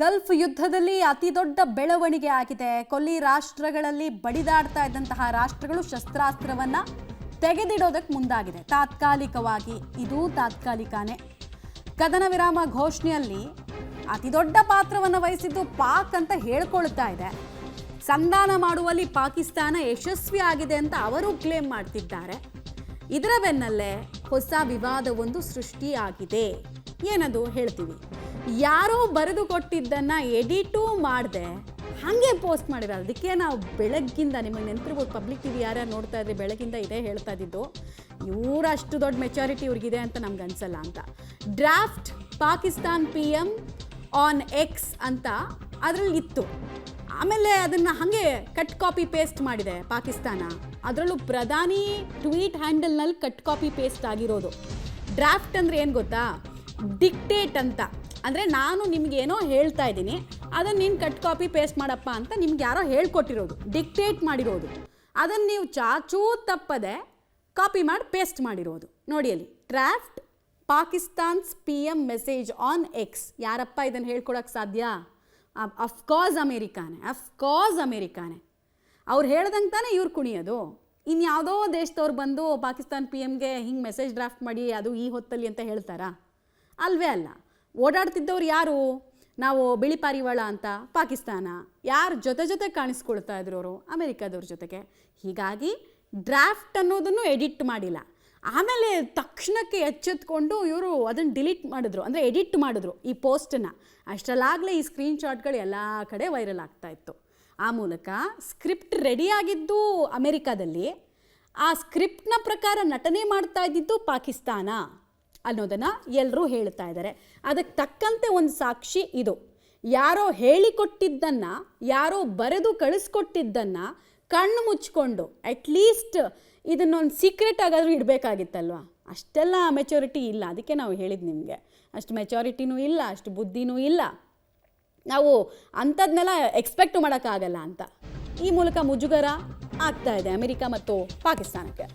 Gulf ಯುದ್ಧದಲ್ಲಿ ಅತಿ ದೊಡ್ಡ ಬೆಳವಣಿಗೆ ಆಗಿದೆ. ಕೊಲ್ಲಿ ರಾಷ್ಟ್ರಗಳಲ್ಲಿ ಬಡಿದಾಡ್ತಾ ಇದ್ದಂತಹ ರಾಷ್ಟ್ರಗಳು ಶಸ್ತ್ರಾಸ್ತ್ರವನ್ನ ತೆಗೆದಿಡೋದಕ್ಕೆ ಮುಂದಾಗಿದೆ. ತಾತ್ಕಾಲಿಕವಾಗಿ ಇದು ತಾತ್ಕಾಲಿಕನೇ. ಕದನ ವಿರಾಮ ಘೋಷಣೆಯಲ್ಲಿ ಅತಿ ದೊಡ್ಡ ಪಾತ್ರವನ್ನು ವಹಿಸಿದ್ದು ಪಾಕ್ ಅಂತ ಹೇಳ್ಕೊಳ್ತಾ ಇದೆ. ಸಂಧಾನ ಮಾಡುವಲ್ಲಿ ಪಾಕಿಸ್ತಾನ ಯಶಸ್ವಿ ಆಗಿದೆ ಅಂತ ಅವರು ಕ್ಲೇಮ್ ಮಾಡ್ತಿದ್ದಾರೆ. ಇದರ ಬೆನ್ನಲ್ಲೇ ಹೊಸ ವಿವಾದವೊಂದು ಸೃಷ್ಟಿಯಾಗಿದೆ. ಏನದು ಹೇಳ್ತೀವಿ. ಯಾರೋ ಬರೆದು ಕೊಟ್ಟಿದ್ದನ್ನು ಎಡಿಟೂ ಮಾಡದೆ ಹಾಗೆ ಪೋಸ್ಟ್ ಮಾಡಿರೋದು. ಅದಕ್ಕೆ ನಾವು ಬೆಳಗ್ಗಿಂದ ನಿಮಗೆ ನೆನಪಿರ್ಬೋದು, ಪಬ್ಲಿಕ್ ಟಿವಿ ಯಾರ್ಯಾರು ನೋಡ್ತಾ ಇದ್ರೆ ಬೆಳಗಿಂದ ಇದೇ ಹೇಳ್ತಾ ಇದ್ದಿದ್ದು, ಇವರಷ್ಟು ದೊಡ್ಡ ಮೆಚಾರಿಟಿ ಇವ್ರಿಗಿದೆ ಅಂತ ನಮ್ಗೆ ಅನ್ಸಲ್ಲ ಅಂತ. Draft Pakistan PM on X ಅಂತ ಅದರಲ್ಲಿ ಇತ್ತು. ಆಮೇಲೆ ಅದನ್ನು ಹಾಗೆ ಕಟ್ ಕಾಪಿ ಪೇಸ್ಟ್ ಮಾಡಿದೆ ಪಾಕಿಸ್ತಾನ. ಅದರಲ್ಲೂ ಪ್ರಧಾನಿ ಟ್ವೀಟ್ ಹ್ಯಾಂಡಲ್ನಲ್ಲಿ ಕಟ್ ಕಾಪಿ ಪೇಸ್ಟ್ ಆಗಿರೋದು. ಡ್ರಾಫ್ಟ್ ಅಂದರೆ ಏನು ಗೊತ್ತಾ? ಡಿಕ್ಟೇಟ್ ಅಂತ. ಅಂದರೆ ನಾನು ನಿಮಗೇನೋ ಹೇಳ್ತಾ ಇದ್ದೀನಿ, ಅದನ್ನು ನೀನು ಕಟ್ ಕಾಪಿ ಪೇಸ್ಟ್ ಮಾಡಪ್ಪ ಅಂತ ನಿಮ್ಗೆ ಯಾರೋ ಹೇಳ್ಕೊಟ್ಟಿರೋದು, ಡಿಕ್ಟೇಟ್ ಮಾಡಿರೋದು. ಅದನ್ನು ನೀವು ಚಾಚೂ ತಪ್ಪದೆ ಕಾಪಿ ಮಾಡಿ ಪೇಸ್ಟ್ ಮಾಡಿರೋದು. ನೋಡಿ ಅಲ್ಲಿ, draft Pakistan's PM message on X. ಯಾರಪ್ಪ ಇದನ್ನು ಹೇಳ್ಕೊಡೋಕ್ಕೆ ಸಾಧ್ಯ? ಅಫ್ಕೋರ್ಸ್ ಅಮೇರಿಕಾನೇ. ಅವ್ರು ಹೇಳ್ದಂಗೆ ತಾನೇ ಇವ್ರು ಕುಣಿಯೋದು. ಇನ್ಯಾವುದೋ ದೇಶದವ್ರು ಬಂದು ಪಾಕಿಸ್ತಾನ್ PMಗೆ ಹಿಂಗೆ ಮೆಸೇಜ್ ಡ್ರಾಫ್ಟ್ ಮಾಡಿ ಅದು ಈ ಹೊತ್ತಲ್ಲಿ ಅಂತ ಹೇಳ್ತಾರಾ? ಅಲ್ವೇ ಅಲ್ಲ. ಓಡಾಡ್ತಿದ್ದವ್ರು ಯಾರು? ನಾವು ಬಿಳಿ ಪಾರಿವಾಳ ಅಂತ ಪಾಕಿಸ್ತಾನ. ಯಾರು ಜೊತೆ ಕಾಣಿಸ್ಕೊಳ್ತಾ ಇದ್ರು ಅವರು? ಅಮೇರಿಕಾದವ್ರ ಜೊತೆಗೆ. ಹೀಗಾಗಿ ಡ್ರಾಫ್ಟ್ ಅನ್ನೋದನ್ನು ಎಡಿಟ್ ಮಾಡಿಲ್ಲ. ಆಮೇಲೆ ತಕ್ಷಣಕ್ಕೆ ಎಚ್ಚೆತ್ಕೊಂಡು ಇವರು ಅದನ್ನು ಡಿಲೀಟ್ ಮಾಡಿದ್ರು, ಅಂದರೆ ಎಡಿಟ್ ಮಾಡಿದ್ರು ಈ ಪೋಸ್ಟನ್ನು. ಅಷ್ಟರಲ್ಲಾಗಲೇ ಈ ಸ್ಕ್ರೀನ್ಶಾಟ್ಗಳು ಎಲ್ಲ ಕಡೆ ವೈರಲ್ ಆಗ್ತಾ ಇತ್ತು. ಆ ಮೂಲಕ ಸ್ಕ್ರಿಪ್ಟ್ ರೆಡಿಯಾಗಿದ್ದು ಅಮೇರಿಕಾದಲ್ಲಿ, ಆ ಸ್ಕ್ರಿಪ್ಟ್ನ ಪ್ರಕಾರ ನಟನೆ ಮಾಡ್ತಾ ಇದ್ದಿದ್ದು ಪಾಕಿಸ್ತಾನ ಅನ್ನೋದನ್ನು ಎಲ್ಲರೂ ಹೇಳ್ತಾ ಇದ್ದಾರೆ. ಅದಕ್ಕೆ ತಕ್ಕಂತೆ ಒಂದು ಸಾಕ್ಷಿ ಇದು. ಯಾರೋ ಹೇಳಿಕೊಟ್ಟಿದ್ದನ್ನು, ಯಾರೋ ಬರೆದು ಕಳಿಸ್ಕೊಟ್ಟಿದ್ದನ್ನು ಕಣ್ಣು ಮುಚ್ಕೊಂಡು ಅಟ್ಲೀಸ್ಟ್ ಇದನ್ನೊಂದು ಸೀಕ್ರೆಟ್ ಆಗಾದರೂ ಇಡಬೇಕಾಗಿತ್ತಲ್ವ? ಅಷ್ಟೆಲ್ಲ ಮೆಚುರಿಟಿ ಇಲ್ಲ. ಅದಕ್ಕೆ ನಾವು ಹೇಳಿದ್ದು ನಿಮಗೆ, ಅಷ್ಟು ಮೆಚುರಿಟಿನೂ ಇಲ್ಲ, ಅಷ್ಟು ಬುದ್ಧಿನೂ ಇಲ್ಲ. ನಾವು ಅಂಥದ್ದನ್ನೆಲ್ಲ ಎಕ್ಸ್ಪೆಕ್ಟ್ ಮಾಡೋಕ್ಕಾಗಲ್ಲ ಅಂತ. ಈ ಮೂಲಕ ಮುಜುಗರ ಆಗ್ತಾ ಇದೆ ಅಮೆರಿಕ ಮತ್ತು ಪಾಕಿಸ್ತಾನಕ್ಕೆ.